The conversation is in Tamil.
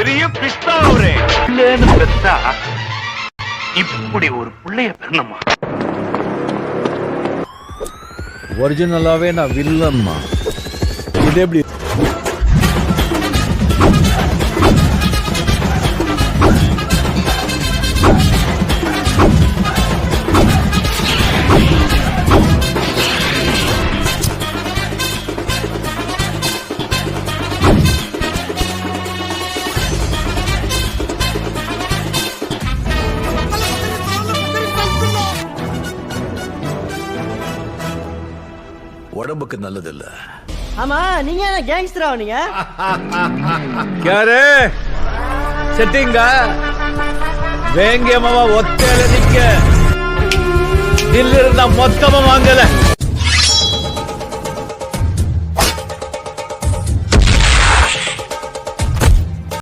பெரிய பிஸ்தா அவரே இல்லன்னு பெத்தா இப்படி ஒரு பிள்ளைய பெறணுமா? ஒரிஜினலாவே நான் வில்லன்மா. இது எப்படி? உடம்புக்கு நல்லது இல்ல. ஆமா, நீங்க என்ன கேங்ஸ்டரா நீங்க? யாரு செட்டிங்க வேங்கியமாவா ஒத்தையில நிக்க இல்ல இருந்தா மொத்தமா வாங்கல.